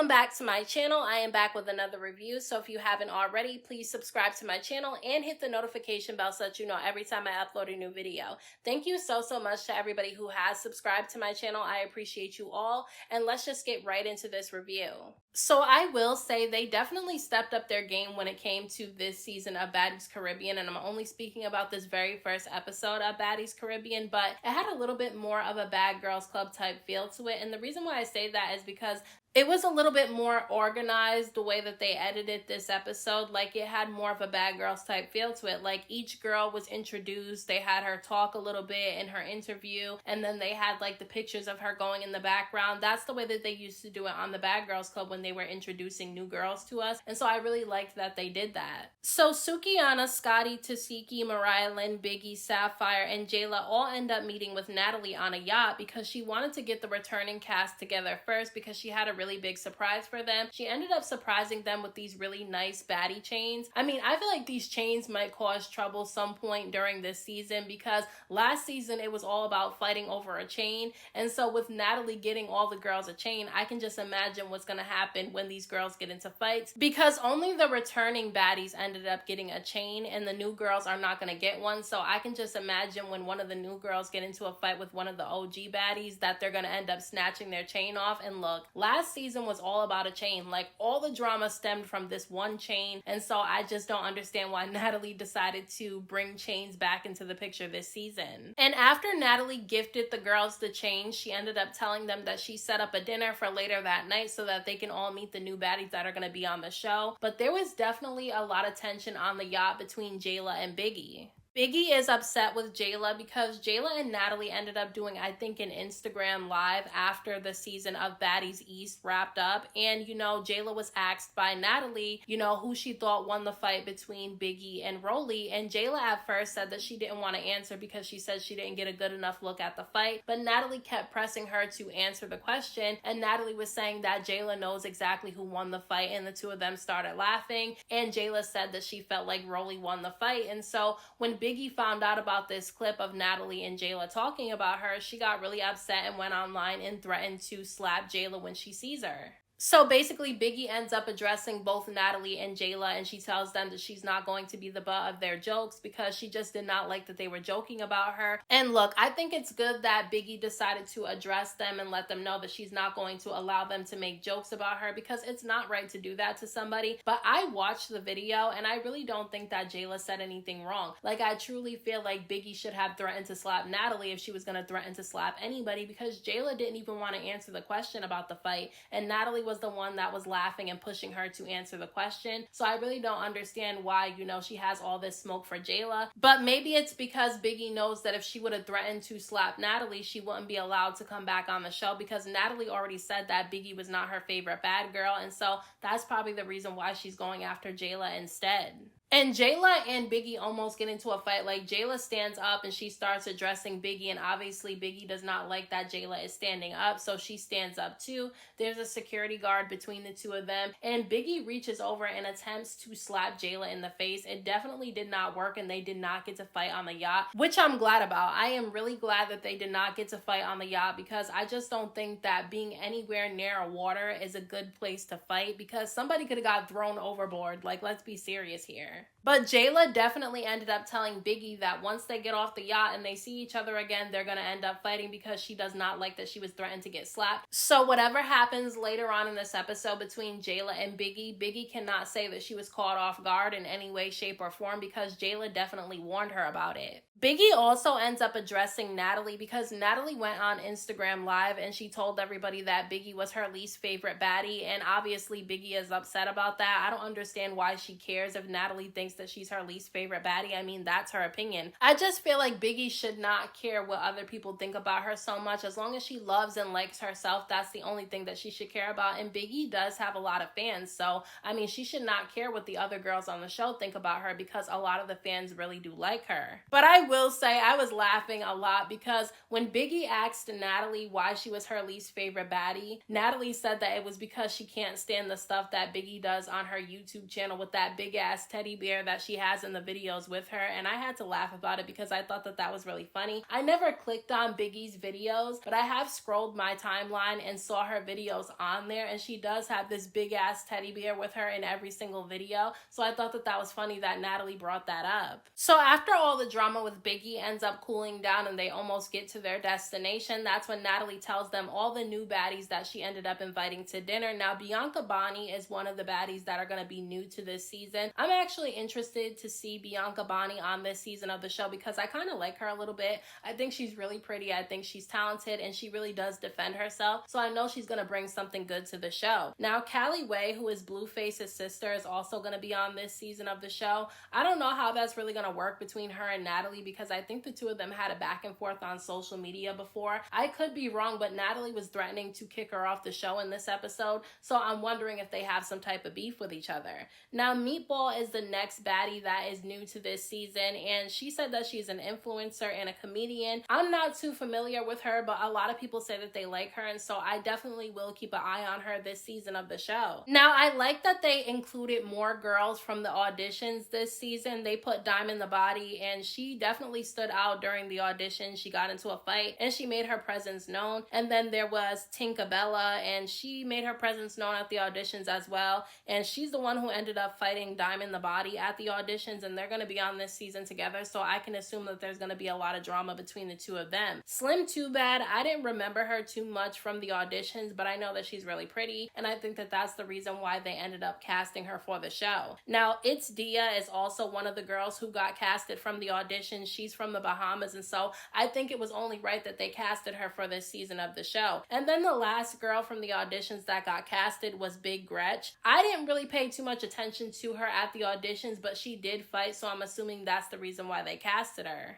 Welcome back to my channel. I am back with another review, so if you haven't already, please subscribe to my channel and hit the notification bell so that you know every time I upload a new video. Thank you so much to everybody who has subscribed to my channel. I appreciate you all, and let's just get right into this review. So I will say they definitely stepped up their game when it came to this season of Baddies Caribbean, and I'm only speaking about this very first episode of Baddies Caribbean, but it had a little bit more of a Bad Girls Club type feel to it, and the reason why I say that is because it was a little bit more organized the way that they edited this episode. Like, it had more of a Bad Girls type feel to it. Like, each girl was introduced, they had her talk a little bit in her interview, and then they had like the pictures of her going in the background. That's the way that they used to do it on the Bad Girls Club when they were introducing new girls to us, and so I really liked that they did that. So Sukiana, Scotty, Tasiki, Mariah Lynn, Biggie, Sapphire, and Jela all end up meeting with Natalie on a yacht because she wanted to get the returning cast together first because she had a really big surprise for them. She ended up surprising them with these really nice baddie chains. I mean, I feel like these chains might cause trouble some point during this season because last season it was all about fighting over a chain, and so with Natalie getting all the girls a chain, I can just imagine what's gonna happen when these girls get into fights because only the returning baddies ended up getting a chain and the new girls are not gonna get one. So I can just imagine when one of the new girls get into a fight with one of the OG baddies that they're gonna end up snatching their chain off. And look, last season was all about a chain. Like, all the drama stemmed from this one chain, and so I just don't understand why Natalie decided to bring chains back into the picture this season. And after Natalie gifted the girls the chains, she ended up telling them that she set up a dinner for later that night so that they can all meet the new baddies that are going to be on the show. But there was definitely a lot of tension on the yacht between Jela and Biggie. Biggie is upset with Jela because Jela and Natalie ended up doing, I think, an Instagram live after the season of Baddies East wrapped up. And, you know, Jela was asked by Natalie, you know, who she thought won the fight between Biggie and Roelly. And Jela at first said that she didn't want to answer because she said she didn't get a good enough look at the fight. But Natalie kept pressing her to answer the question. And Natalie was saying that Jela knows exactly who won the fight. And the two of them started laughing. And Jela said that she felt like Roelly won the fight. And so when Biggie found out about this clip of Natalie and Jela talking about her, she got really upset and went online and threatened to slap Jela when she sees her. So basically, Biggie ends up addressing both Natalie and Jela, and she tells them that she's not going to be the butt of their jokes because she just did not like that they were joking about her. And look, I think it's good that Biggie decided to address them and let them know that she's not going to allow them to make jokes about her because it's not right to do that to somebody. But I watched the video, and I really don't think that Jela said anything wrong. Like, I truly feel like Biggie should have threatened to slap Natalie if she was going to threaten to slap anybody because Jela didn't even want to answer the question about the fight, and Natalie was the one that was laughing and pushing her to answer the question. So I really don't understand why, you know, she has all this smoke for Jela. But maybe it's because Biggie knows that if she would have threatened to slap Natalie, she wouldn't be allowed to come back on the show because Natalie already said that Biggie was not her favorite bad girl. And so that's probably the reason why she's going after Jela instead. And Jela and Biggie almost get into a fight. Like, Jela stands up and she starts addressing Biggie, and obviously Biggie does not like that Jela is standing up, so she stands up too. There's a security guard between the two of them, and Biggie reaches over and attempts to slap Jela in the face. It definitely did not work, and they did not get to fight on the yacht, which I'm glad about. I am really glad that they did not get to fight on the yacht because I just don't think that being anywhere near a water is a good place to fight because somebody could have got thrown overboard. Like, let's be serious here. But Jela definitely ended up telling Biggie that once they get off the yacht and they see each other again, they're going to end up fighting because she does not like that she was threatened to get slapped. So whatever happens later on in this episode between Jela and Biggie, Biggie cannot say that she was caught off guard in any way, shape, or form because Jela definitely warned her about it. Biggie also ends up addressing Natalie because Natalie went on Instagram Live and she told everybody that Biggie was her least favorite baddie, and obviously Biggie is upset about that. I don't understand why she cares if Natalie thinks that she's her least favorite baddie. I mean, that's her opinion. I just feel like Biggie should not care what other people think about her so much. As long as she loves and likes herself, that's the only thing that she should care about. And Biggie does have a lot of fans, so I mean, she should not care what the other girls on the show think about her because a lot of the fans really do like her. But I will say I was laughing a lot because when Biggie asked Natalie why she was her least favorite baddie, Natalie said that it was because she can't stand the stuff that Biggie does on her YouTube channel with that big ass teddy bear bear that she has in the videos with her, and I had to laugh about it because I thought that that was really funny. I never clicked on Biggie's videos, but I have scrolled my timeline and saw her videos on there, and she does have this big ass teddy bear with her in every single video. So I thought that that was funny that Natalie brought that up. So after all the drama with Biggie ends up cooling down and they almost get to their destination, that's when Natalie tells them all the new baddies that she ended up inviting to dinner. Now, Bianca Bonnie is one of the baddies that are going to be new to this season. I'm actually interested to see Bianca Bonnie on this season of the show because I kind of like her a little bit. I think she's really pretty. I think she's talented and she really does defend herself. So I know she's going to bring something good to the show. Now, Callie Way, who is Blueface's sister, is also going to be on this season of the show. I don't know how that's really going to work between her and Natalie because I think the two of them had a back and forth on social media before. I could be wrong, but Natalie was threatening to kick her off the show in this episode, so I'm wondering if they have some type of beef with each other. Now, Meatball is the next baddie that is new to this season, and she said that she's an influencer and a comedian. I'm not too familiar with her, but a lot of people say that they like her, and so I definitely will keep an eye on her this season of the show. Now, I like that they included more girls from the auditions this season. They put Diamond the Body, and she definitely stood out during the audition. She got into a fight, and she made her presence known. And then there was Tinkerbella, and she made her presence known at the auditions as well. And she's the one who ended up fighting Diamond the Body at the auditions, and they're going to be on this season together, so I can assume that there's going to be a lot of drama between the two of them. Slim Too Bad, I didn't remember her too much from the auditions, but I know that she's really pretty, and I think that that's the reason why they ended up casting her for the show. Now, It's Dia is also one of the girls who got casted from the audition. She's from the Bahamas, and so I think it was only right that they casted her for this season of the show. And then the last girl from the auditions that got casted was Big Gretch. I didn't really pay too much attention to her at the auditions, but she did fight, so I'm assuming that's the reason why they casted her.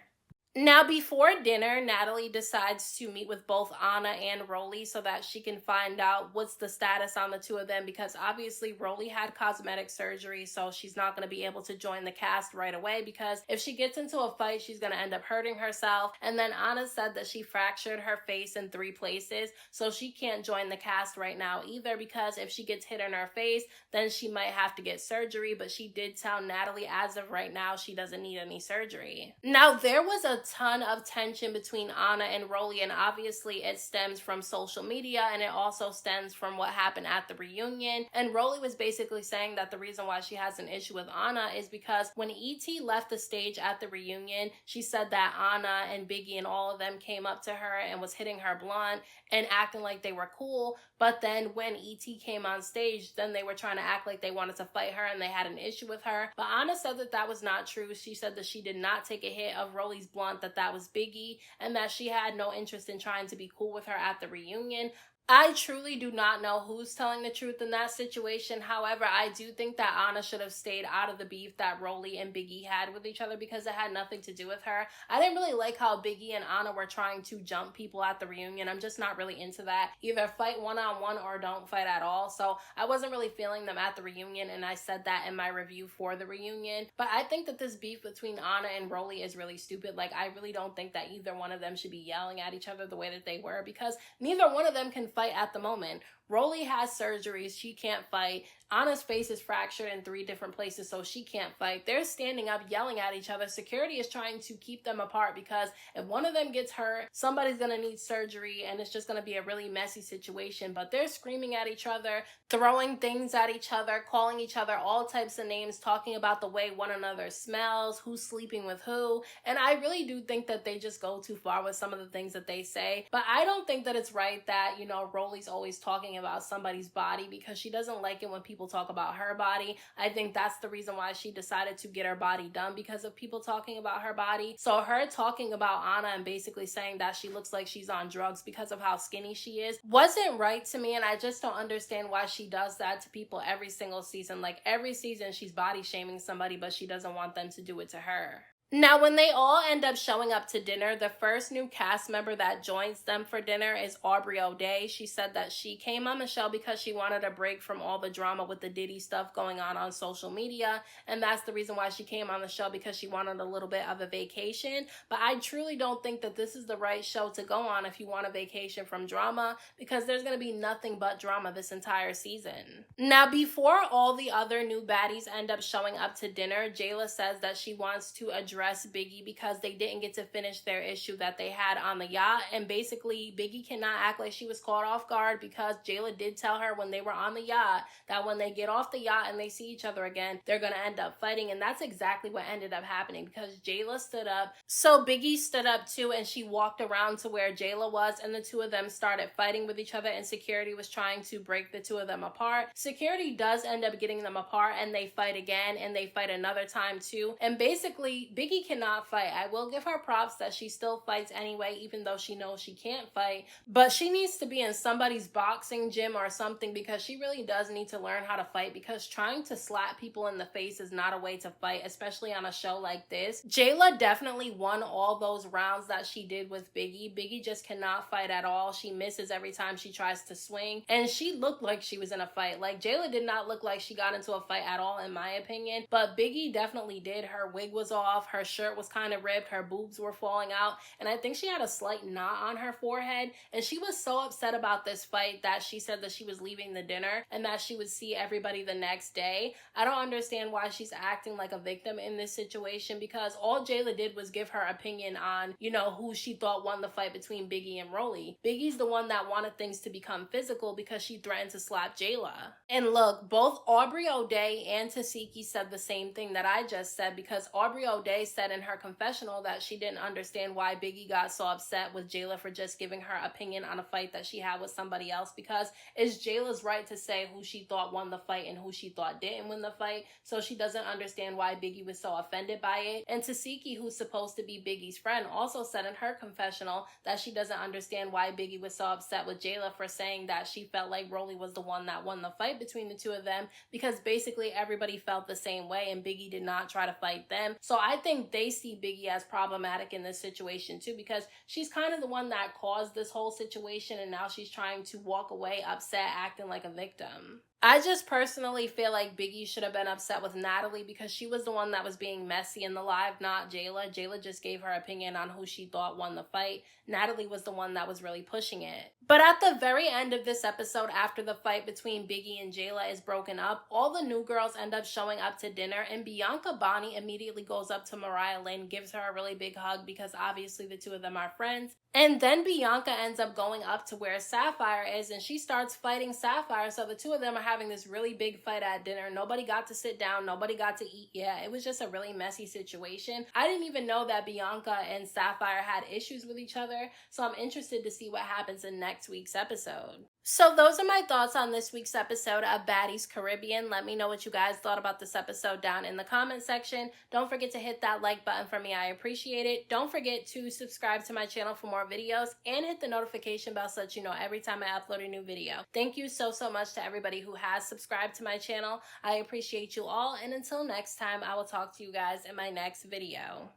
Now, before dinner, Natalie decides to meet with both Anna and Roelly so that she can find out what's the status on the two of them, because obviously Roelly had cosmetic surgery, so she's not going to be able to join the cast right away because if she gets into a fight, she's going to end up hurting herself. And then Anna said that she fractured her face in 3 places, so she can't join the cast right now either because if she gets hit in her face, then she might have to get surgery, but she did tell Natalie as of right now she doesn't need any surgery. Now, there was a ton of tension between Anna and Roelly, and obviously it stems from social media and it also stems from what happened at the reunion. And Roelly was basically saying that the reason why she has an issue with Anna is because when E.T. left the stage at the reunion, she said that Anna and Biggie and all of them came up to her and was hitting her blunt and acting like they were cool. But then when E.T. came on stage, then they were trying to act like they wanted to fight her and they had an issue with her. But Anna said that that was not true. She said that she did not take a hit of Roelly's blunt, that was Biggie, and that she had no interest in trying to be cool with her at the reunion. I truly do not know who's telling the truth in that situation. However, I do think that Anna should have stayed out of the beef that Roelly and Biggie had with each other because it had nothing to do with her. I didn't really like how Biggie and Anna were trying to jump people at the reunion. I'm just not really into that. Either fight one-on-one or don't fight at all. So I wasn't really feeling them at the reunion, and I said that in my review for the reunion. But I think that this beef between Anna and Roelly is really stupid. Like, I really don't think that either one of them should be yelling at each other the way that they were because neither one of them can fight at the moment. Roelly has surgeries, she can't fight. Anna's face is fractured in 3 different places, so she can't fight. They're standing up yelling at each other. Security is trying to keep them apart because if one of them gets hurt, somebody's gonna need surgery and it's just gonna be a really messy situation. But they're screaming at each other, throwing things at each other, calling each other all types of names, talking about the way one another smells, who's sleeping with who. And I really do think that they just go too far with some of the things that they say. But I don't think that it's right that, you know, Roelly's always talking about somebody's body because she doesn't like it when people talk about her body. I think that's the reason why she decided to get her body done, because of people talking about her body. So her talking about Anna and basically saying that she looks like she's on drugs because of how skinny she is wasn't right to me, and I just don't understand why she does that to people every single season. Like, every season she's body shaming somebody, but she doesn't want them to do it to her. Now, when they all end up showing up to dinner, the first new cast member that joins them for dinner is Aubrey O'Day. She said that she came on the show because she wanted a break from all the drama with the Diddy stuff going on social media. And that's the reason why she came on the show, because she wanted a little bit of a vacation. But I truly don't think that this is the right show to go on if you want a vacation from drama, because there's going to be nothing but drama this entire season. Now, before all the other new baddies end up showing up to dinner, Jela says that she wants to address Biggie because they didn't get to finish their issue that they had on the yacht. And basically, Biggie cannot act like she was caught off guard, because Jayla did tell her when they were on the yacht that when they get off the yacht and they see each other again, they're going to end up fighting. And that's exactly what ended up happening, because Jayla stood up. So Biggie stood up too, and she walked around to where Jayla was, and the two of them started fighting with each other, and security was trying to break the two of them apart. Security does end up getting them apart, and they fight again, and they fight another time too. And basically, Biggie cannot fight. I will give her props that she still fights anyway, even though she knows she can't fight. But she needs to be in somebody's boxing gym or something, because she really does need to learn how to fight, because trying to slap people in the face is not a way to fight, especially on a show like this. Jayla definitely won all those rounds that she did with Biggie. Biggie just cannot fight at all. She misses every time she tries to swing, and she looked like she was in a fight. Like, Jayla did not look like she got into a fight at all, in my opinion, but Biggie definitely did. Her wig was off, her shirt was kind of ripped, her boobs were falling out, and I think she had a slight knot on her forehead. And she was so upset about this fight that she said that she was leaving the dinner and that she would see everybody the next day. I don't understand why she's acting like a victim in this situation, because all Jayla did was give her opinion on, who she thought won the fight between Biggie and Roelly. Biggie's the one that wanted things to become physical because she threatened to slap Jayla. And look, both Aubrey O'Day and Tasiki said the same thing that I just said, because Aubrey O'Day said in her confessional that she didn't understand why Biggie got so upset with Jayla for just giving her opinion on a fight that she had with somebody else, because it's Jayla's right to say who she thought won the fight and who she thought didn't win the fight. So she doesn't understand why Biggie was so offended by it. And Tasiki, who's supposed to be Biggie's friend, also said in her confessional that she doesn't understand why Biggie was so upset with Jayla for saying that she felt like Roelly was the one that won the fight between the two of them, because basically everybody felt the same way and Biggie did not try to fight them. So I think they see Biggie as problematic in this situation too, because she's kind of the one that caused this whole situation, and now she's trying to walk away upset, acting like a victim. I just personally feel like Biggie should have been upset with Natalie, because she was the one that was being messy in the live, not Jayla. Jayla just gave her opinion on who she thought won the fight. Natalie was the one that was really pushing it. But at the very end of this episode, after the fight between Biggie and Jayla is broken up, all the new girls end up showing up to dinner, and Bianca Bonnie immediately goes up to Mariah Lynn, gives her a really big hug, because obviously the two of them are friends. And then Bianca ends up going up to where Sapphire is, and she starts fighting Sapphire. So the two of them are having this really big fight at dinner. Nobody got to sit down. Nobody got to eat. Yeah, it was just a really messy situation. I didn't even know that Bianca and Sapphire had issues with each other. So I'm interested to see what happens in next week's episode. So those are my thoughts on this week's episode of Baddies Caribbean. Let me know what you guys thought about this episode down in the comment section. Don't forget to hit that like button for me. I appreciate it. Don't forget to subscribe to my channel for more videos, and hit the notification bell so that you know every time I upload a new video. Thank you so much to everybody who has subscribed to my channel. I appreciate you all, and until next time, I will talk to you guys in my next video.